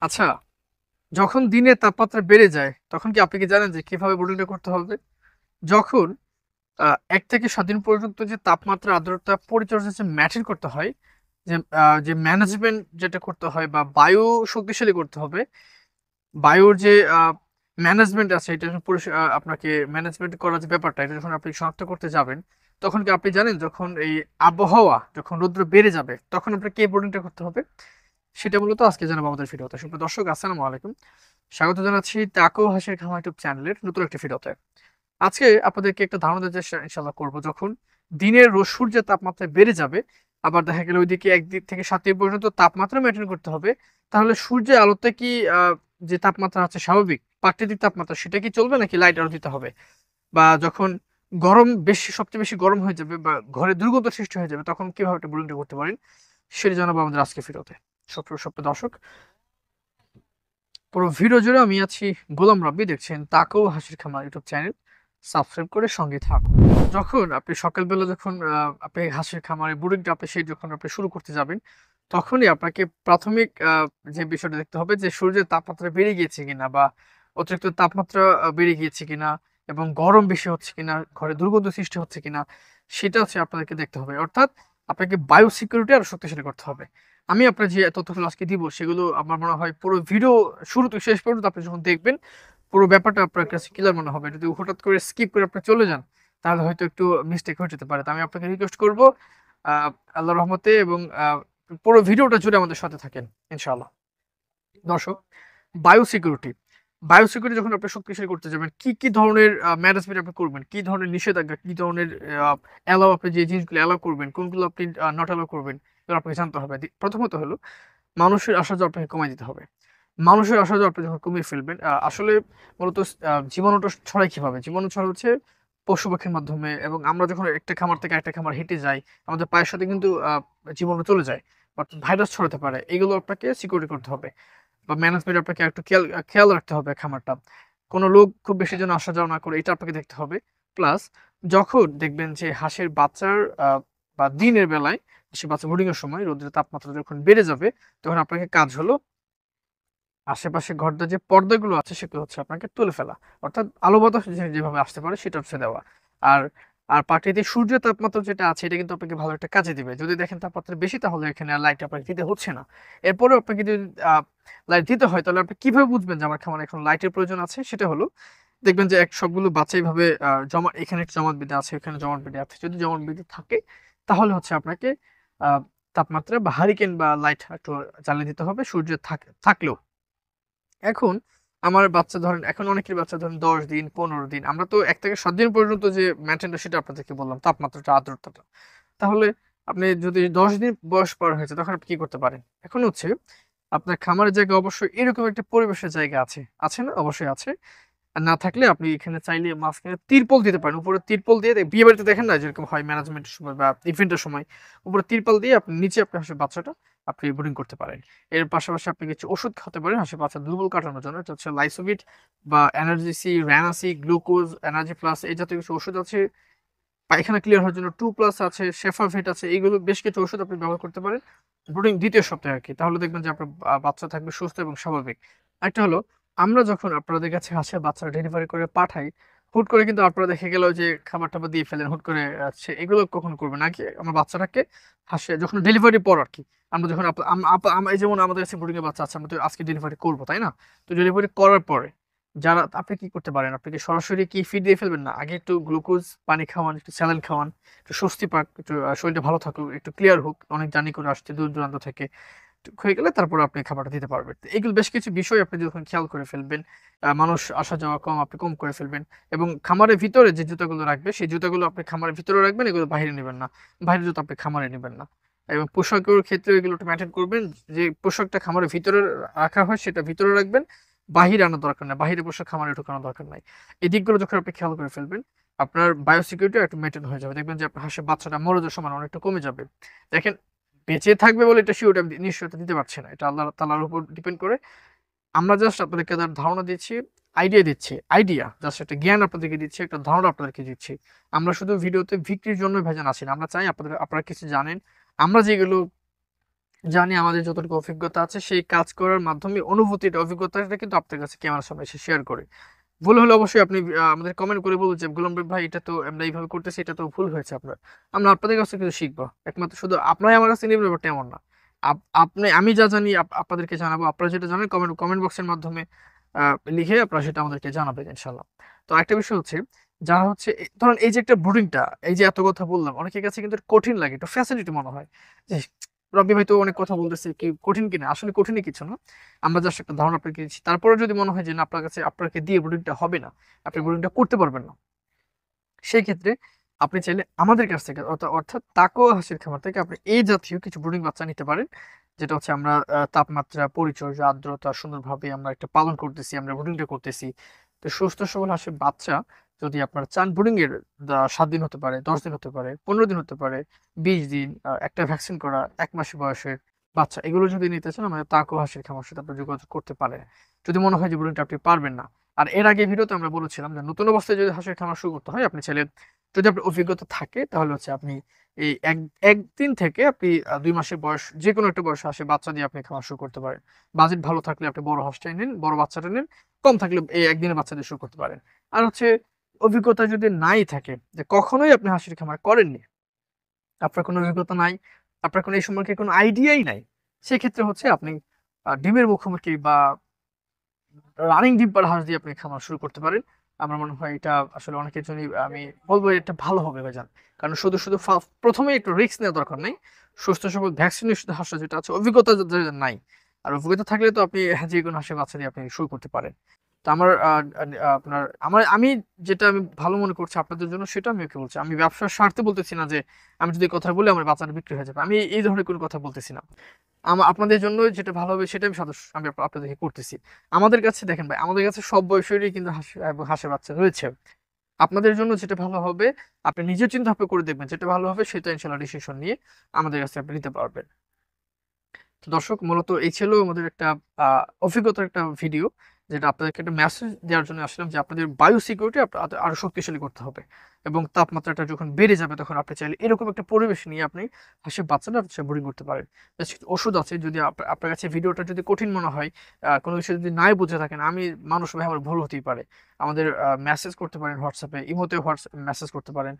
আচ্ছা, যখন দিনের তাপমাত্রা বেড়ে যায় তখন কি আপনি কি জানেন যে কিভাবে ব্রুডিংটা করতে হবে? যখন ১ থেকে ৭ দিন পর্যন্ত যে তাপমাত্রা আর্দ্রতা পরিচর্যা যে মেইনটেইন করতে হয়, যে ম্যানেজমেন্ট যেটা করতে হয় বা বায়ু শক্তিশালী করতে হবে, বায়ুর যে ম্যানেজমেন্ট আছে এটা যখন আপনাকে ম্যানেজমেন্ট করার যে ব্যাপারটা এটা যখন আপনি শনাক্ত করতে যাবেন, তখন কি আপনি জানেন যখন এই আবহাওয়া যখন রৌদ্র বেড়ে যাবে তখন আপনাকে এই ব্রুডিংটা করতে হবে? সেটা মূলত আজকে জানাবো আমাদের ভিডিওতে। সুপ্রিয় দর্শক, আসসালামু আলাইকুম। স্বাগত জানাচ্ছি তাকো হাসির খামার ইউটিউব চ্যানেলের নতুন একটি ভিডিওতে। আজকে আপনাদেরকে একটা ধারণা দেওয়ার চেষ্টা ইনশাআল্লাহ করব, যখন দিনের সূর্যের তাপমাত্রা বেড়ে যাবে, আবার দেখা গেল ওইদিকে ১ দিক থেকে ৭ দিন পর্যন্ত তাপমাত্রা মেইনটেইন করতে হবে। তাহলে সূর্যের আলোতে কি যে তাপমাত্রা আছে স্বাভাবিক প্রাকৃতিক তাপমাত্রা সেটা কি চলবে নাকি লাইট আলো দিতে হবে? বা যখন গরম বেশি সবচেয়ে বেশি গরম হয়ে যাবে বা ঘরে দুর্গন্ধ সৃষ্টি হয়ে যাবে তখন কিভাবে একটা ব্রুডিংটা করতে পারেন? সেটা জানাবো আমাদের আজকের ভিডিওতে। সুপ্রিয় দর্শক, পুরো ভিডিও জুড়ে আমি আছি গোলাম রাব্বি, দেখছেন তাকেও হাসির খামার ইউটিউব চ্যানেল। সাবস্ক্রাইব করে সঙ্গে থাকুন। যখন আপনি সকালবেলা যখন আপনি হাঁসের খামারে ব্রুডিংটা আপনি সেই যখন আপনি শুরু করতে যাবেন, তখনই আপনাকে প্রাথমিক যে বিষয়টা দেখতে হবে যে সূর্যের তাপমাত্রা বেড়ে গিয়েছে কিনা বা অতিরিক্ত তাপমাত্রা বেড়ে গিয়েছে কিনা এবং গরম বেশি হচ্ছে কিনা, ঘরে দুর্গন্ধ সৃষ্টি হচ্ছে কিনা, সেটা হচ্ছে আপনাদেরকে দেখতে হবে। অর্থাৎ আপনাকে বায়ো সিকিউরিটি আরো শক্তিশালী করতে হবে। আমি আপনার যে তথ্যগুলো আজকে দিব সেগুলো আমার মনে হয় পুরো ভিডিও শুরু থেকে শেষ পর্যন্ত আপনি যখন দেখবেন পুরো ব্যাপারটা আপনার কাছে ক্লিয়ার মনে হবে। যদি হঠাৎ করে স্কিপ করে আপনি চলে যান তাহলে হয়তো একটু মিস্টেক হয়ে যেতে পারে। তো আমি আপনাকে রিকোয়েস্ট করব আল্লাহর রহমতে এবং পুরো ভিডিওটা জুড়ে আমাদের সাথে থাকেন ইনশাআল্লাহ। দর্শক, বায়ো সিকিউরিটি। বায়ো সিকিউরিটি যখন আপনি শক্তিশালী করতে যাবেন, কি ধরনের ম্যানেজমেন্ট আপনি করবেন? কি ধরনের নিষেধাজ্ঞা, কি ধরনের অ্যালাও আপনি যে জিনিসগুলো অ্যালাও করবেন, কোনগুলো আপনি নট অ্যালাও করবেন, এগুলো আপনাকে জানতে হবে। প্রথমত হলো মানুষের আসা যাওয়া আপনাকে কমায় দিতে হবে। মানুষের আসা যাওয়া আপনি যখন কমিয়ে ফেলবেন, আসলে মূলত জীবাণুটা ছড়ায় কিভাবে? জীবাণু ছড়ায় হচ্ছে পশু-পাখির মাধ্যমে, এবং আমরা যখন একটা খামার থেকে আরেকটা খামার হেঁটে যাই, আমাদের পায়ের সাথে কিন্তু জীবাণু চলে যায়। অর্থাৎ ভাইরাস ছড়াতে পারে। এগুলো আপনাকে সিকিউরিটি করতে হবে। বা ম্যানেজমেন্ট আপনাকে একটু খেয়াল রাখতে হবে খামারটা। কোন লোক খুব বেশি যেন আসা যাওয়া না করে এটা আপনাকে দেখতে হবে। প্লাস যখন দেখবেন যে হাঁসের বাচ্চার বা দিনের বেলায় সে বাচ্চা ব্রুডিং এর সময় রোদের তাপমাত্রা যখন বেড়ে যাবে, তখন আপনাকে কাজ হলো আশেপাশে ঘরটার যে পর্দাগুলো আছে সেগুলো হচ্ছে আপনাকে তুলে ফেলা। অর্থাৎ আলো বাতাস যেভাবে আসতে পারে সেটা হচ্ছে দেওয়া। আর আর প্রাকৃতিক সূর্যের তাপমাত্রা যেটা আছে এটা কিন্তু আপনাকে ভালো একটা কাজে দিবে। যদি দেখেন তাপমাত্রা বেশি তাহলে এখানে আর লাইট আপনাকে দিতে হচ্ছে না। এরপরেও আপনাকে যদি লাইট দিতে হয় তাহলে আপনি কিভাবে বুঝবেন যে আমার খামারে এখন লাইটের প্রয়োজন আছে? সেটা হলো দেখবেন যে সবগুলো বাচ্চা এইভাবে এখানে একটা জমাট বেঁধে আছে, এখানে জমাট বেঁধে আছে। যদি জমাট বেঁধে থাকে তাহলে হচ্ছে আপনাকে আ তাপমাত্রা বা হারিকেন বা লাইট একটু জ্বালিয়ে দিতে হবে সূর্য থাকলেও। এখন আমার বাচ্চা ধরেন, এখন অনেকের বাচ্চা ধরেন ১০ দিন, ১৫ দিন। আমরা তো ১ থেকে ৭ দিন পর্যন্ত যে মেইনটেইনটা সেটা আপনাদেরকে বললাম, তাপমাত্রাটা, আর্দ্রতাটা। তাহলে আপনি যদি ১০ দিন বয়স পার হয়েছে তখন আপনি কি করতে পারেন? এখন হচ্ছে আপনার খামারের জায়গায় অবশ্যই এরকম একটা পরিবেশের জায়গা আছে। আছে না? অবশ্যই আছে। আর না থাকলে আপনি এখানে চাইলে মাঝখানে তিরপল দিতে পারেন। উপরে তিরপল দিয়ে বিয়ে বাড়িতে দেখেন না যেরকম হয় ম্যানেজমেন্টের সময় বা ইভেন্টের সময়, উপরে তিরপল দিয়ে আপনি নিচে আপনার হাঁসের বাচ্চাটা আপনি ব্রুডিং করতে পারেন। এর পাশাপাশি আপনি কিছু ওষুধ খাওয়াতে পারেন হাঁসের বাচ্চা দুর্বল কাটানোর জন্য। এটা হচ্ছে লাইসোভিট বা এনার্জিসি, রানাসি, গ্লুকোজ, এনার্জি প্লাস এই জাতীয় কিছু ওষুধ আছে। পায়খানা ক্লিয়ার হওয়ার জন্য 2 প্লাস আছে, শেফাভিট আছে। এইগুলো বেশ কিছু ওষুধ আপনি ব্যবহার করতে পারেন ব্রুডিং ২য় সপ্তাহে আরকি। তাহলে দেখবেন যে আপনার বাচ্চা থাকবে সুস্থ এবং স্বাভাবিক। আরেকটা হলো, আমরা যখন আপনাদের কাছে হাঁসের বাচ্চা ডেলিভারি করে পাঠাই, হুট করে কিন্তু আপনারা দেখে গেল যে খাবার-টাবার দিয়ে ফেলেন হুট করে, এগুলো কখনো করবেন না। আমার বাচ্চাটাকে যখন ডেলিভারির পর আরকি। আমরা যখন আপ আম আপ আম এই যেমন আমাদের কাছে ব্রুডিং এর বাচ্চা আছে, আমরা তো আজকে ডেলিভারি করব, তাই না? তো ডেলিভারি করার পরে আপনি কি করতে পারেন? আপনি কি সরাসরি কি ফিড দিয়ে ফেলবেন না? আগে একটু গ্লুকোজ পানি খাওয়ান, একটু স্যালাইন খাওয়ান, একটু স্বস্তি পাক, একটু শরীরটা ভালো থাকুক, একটু ক্লিয়ার হোক। অনেক জার্নি করে আসছে দূর-দূরান্ত থেকে। হয়ে গেলে তারপরে আপনি খাবারটা দিতে পারবেন। তো এগুলো বেশ কিছু বিষয় আপনি যখন খেয়াল করে ফেলবেন, মানুষ আসা যাওয়া আপনি কম করে ফেলবেন এবং খামারের ভিতরে যে জুতাগুলো রাখবে, সেই জুতাগুলো আপনি খামারের ভিতরে রাখবেন, এগুলো বাহিরে নিবেন না। বাইরের জুতা আপনি খামারে নিবেন না। এবং পোশাকের ক্ষেত্রেও এগুলো একটু মেইনটেইন করবেন। যে পোশাকটা খামারের ভিতরে রাখা হয় সেটা ভিতরে রাখবেন। বাহিরে আনার দরকার নাই। বাহিরে পোশাক খামারে ঢোকানোর দরকার নাই। এই দিকগুলো যখন আপনি খেয়াল করে ফেলবেন, আপনার বায়ো সিকিউরিটি একটু মেইনটেইন হয়ে যাবে। দেখবেন যে আপনার হাঁসের বাচ্চাটা মরে যাওয়ার সম্ভাবনা অনেকটা কমে যাবে। দেখেন, বেঁচে থাকবে বলে এটা সিউর আমি নিশ্চয়তা দিতে পারছি না। এটা আল্লাহ তাআলার উপর ডিপেন্ড করে। আমরা জাস্ট আপনাদেরকে ধারণা দিচ্ছি, আইডিয়া দিচ্ছি। জাস্ট একটা জ্ঞান আপনাদেরকে দিচ্ছি, একটা ধারণা আপনাদেরকে দিচ্ছি। আমরা শুধু ভিডিওতে বিক্রির জন্য ভেজান আছি না। আমরা চাই আপনারা কিছু জানেন। আমরা যেগুলো জানি আমাদের যতটুকু অভিজ্ঞতা আছে সেই কাজ করার মাধ্যমে অনুভূতিটা, অভিজ্ঞতাটা কিন্তু আপনার কাছে ক্যামেরার সামনে এসে শেয়ার করি। ভুল হলে অবশ্যই আপনি আমাদের কমেন্ট করে বলুন যে, "গোলাম রবিন ভাই এটা তো আমরা এইভাবে করতেছি, এটা তো ভুল হয়েছে আপনার।" আমরা আপনাদের কাছ থেকে কিছু শিখবো। একমাত্র শুধু আপনারাই আমার কাছে নিবেন ব্যাপারটা এমন না। আমি যা জানি আপনাদেরকে জানাবো। আপনারা যেটা জানেন কমেন্ট বক্সের মাধ্যমে আ লিখে আপনারা সেটা আমাদেরকে জানাবেন ইনশাআল্লাহ। তো আরেকটা বিষয় হচ্ছে, যারা হচ্ছে ধরেন এই যে একটা ব্রুডিংটা, এই যে এত কথা বললাম, অনেকের কাছে কিন্তু কঠিন লাগে, একটু ফ্যাসিলিটি মনে হয়। যে রব্বি ভাই তো অনেক কথা বলতেছে, কি কঠিন কিনা? আসলে কঠিনই কিছু না। আমরা জাস্ট একটা ধারণা আপনাকে দিচ্ছি। তারপরেও যদি মনে হয় যে না আপনার কাছে আপনাকে দিয়ে ব্রুডিংটা হবে না, আপনি ব্রুডিংটা করতে পারবেন না। সেই ক্ষেত্রে আপনি চাইলে আমাদের কাছ থেকে অর্থাৎ তাকোয়া হাঁসের খামার থেকে আপনি এই জাতীয় কিছু ব্রুডিং বাচ্চা নিতে পারেন। যেটা হচ্ছে আমরা তাপমাত্রা, পরিচর্যা, আর্দ্রতা সুন্দরভাবে আমরা একটা পালন করতেছি, আমরা ব্রুডিংটা করতেছি। তো সুস্থ সবল হাঁসের বাচ্চা যদি আপনারা চান ব্রুডিং এর ৭ দিন হতে পারে, ১০ দিন হতে পারে, ১৫ দিন হতে পারে, ২০ দিন, একটা ভ্যাকসিন করা ১ মাস বয়সের বাচ্চা এগুলো যদি নিতে চান আমাদের তাকোয়া হাঁসের খামার সাথে আপনি যোগাযোগ করতে পারেন। যদি মনে হয় যে ব্রুডিংটা আপনি পারবেন না। আর এর আগে ভিডিওতে আমরা বলেছিলাম যে নতুন অবস্থায় যদি হাঁসের খামার শুরু করতে হয় আপনি চাইলে যদি আপনার অভিজ্ঞতা থাকে তাহলে হচ্ছে আপনি এই একদিন থেকে আপনি ২ মাসের বয়স যেকোনো একটা বয়সে হাঁসের বাচ্চা দিয়ে আপনি খামার শুরু করতে পারেন। বাজেট ভালো থাকলে আপনি বড় হাঁসটাই নিন, বড় বাচ্চাটা নিন। কম থাকলে এই একদিনের বাচ্চা দিয়ে শুরু করতে পারেন। আর হচ্ছে অভিজ্ঞতা যদি নাই থাকে যে কখনোই আপনি হাঁসের খামার করেননি, আপনার কোনো অভিজ্ঞতা নাই, আপনার কোনো এই সম্পর্কে কোনো আইডিয়াই নাই। সেক্ষেত্রে হচ্ছে আপনি ডিমের মুখোমুখি বা রানিং ডিম পাড়া হাঁস দিয়ে আপনি খামার শুরু করতে পারেন। আমার মনে হয় এটা আসলে অনেকের জন্যই আমি বলব এটা ভালো হবে ভাইজান। কারণ শুধু ১ম এই একটু রিস্ক নেওয়া দরকার নেই। সুস্থ সবল ভ্যাকসিনেশন হাঁসটা যেটা আছে অভিজ্ঞতা যাদের নাই। আর অভিজ্ঞতা থাকলে তো আপনি যেকোনো হাঁসের বাচ্চা দিয়ে আপনি শুরু করতে পারেন। তো আমার আ আ আপনার আমি যেটা আমি ভালো মনে করছি আপনাদের জন্য সেটা আমি ওকে বলছি। আমি ব্যবসার স্বার্থে বলতেছি না যে আমি যদি এই কথা বলি আমার বাচ্চাটা বিক্রি হয়ে যাবে। আমি এই ধরনের কোনো কথা বলতেছি না। আপনাদের জন্য যেটা ভালো হবে সেটা আমি আপনাদেরকে করতেছি। আমাদের কাছে দেখেন ভাই, আমাদের কাছে সব বয়সেরই কিন্তু হাঁসের বাচ্চা রয়েছে। আপনাদের জন্য যেটা ভালো হবে আপনি নিজের চিন্তা ভাবনা করে দেখবেন। যেটা ভালো হবে সেটা ইনশাআল্লাহ ডিসিশন নিয়ে আমাদের কাছে আপনি নিতে পারবেন। তো দর্শক মূলত এই ছিল আমাদের একটা আ অভিজ্ঞতার একটা ভিডিও। যেটা আপনাদেরকে একটা মেসেজ দেওয়ার জন্য আসলাম যে আপনাদের বায়ো সিকিউরিটি আরো শক্তিশালী করতে হবে। এবং তাপমাত্রাটা যখন বেড়ে যাবে তখন আপনি চাইলে এরকম একটা পরিবেশ নিয়ে আপনি হাঁসের বাচ্চাটা ব্রিডিং করতে পারেন। বেশ কিছু ওষুধ আছে যদি আপনার কাছে ভিডিওটা যদি কঠিন মনে হয়, কোনো কিছু যদি নাই বুঝে থাকেন, আমি মানুষ ভাই আমার ভুল হতেই পারে। আমাদের মেসেজ করতে পারেন WhatsApp এ, ইমোতে মেসেজ করতে পারেন।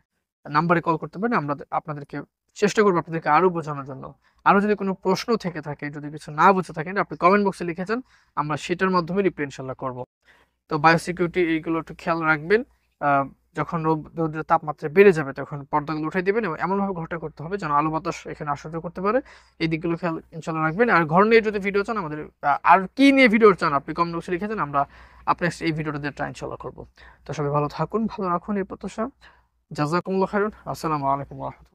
নাম্বারে কল করতে পারেন। আমরা আপনাদেরকে চেষ্টা করব আপনাদেরকে আরো বোঝানোর জন্য। আরো যদি কোনো প্রশ্ন থেকে থাকে, যদি কিছু না বুঝে থাকেন আপনি কমেন্ট বক্সে লিখে যান। আমরা সেটার মাধ্যমে রিপ্লাই ইনশাআল্লাহ করব। তো বায়োসিকিউরিটি এইগুলো একটু খেয়াল রাখবেন। আ যখন রৌদ্রের তাপমাত্রা বেড়ে যাবে তখন পর্দাগুলো উঠাই দিবেন এবং এমনভাবে ঘরটা করতে হবে যেন আলো বাতাস এখানে আসা যাওয়া করতে পারে। এই দিকগুলো খেয়াল ইনশাআল্লাহ রাখবেন। আর ঘর নিয়ে যদি ভিডিও চান আমাদের আর কি নিয়ে ভিডিও চান আপনি কমেন্ট বক্সে লিখে যান। আমরা আপনার এই ভিডিওটা দিয়ে ট্রাই ইনশাআল্লাহ করব। তো সবাই ভালো থাকুন, ভালো রাখুন এই প্রত্যাশা। জাযাকুমুল্লাহু খাইরান। আসসালামু আলাইকুম ওয়া রাহমাতুল্লাহ।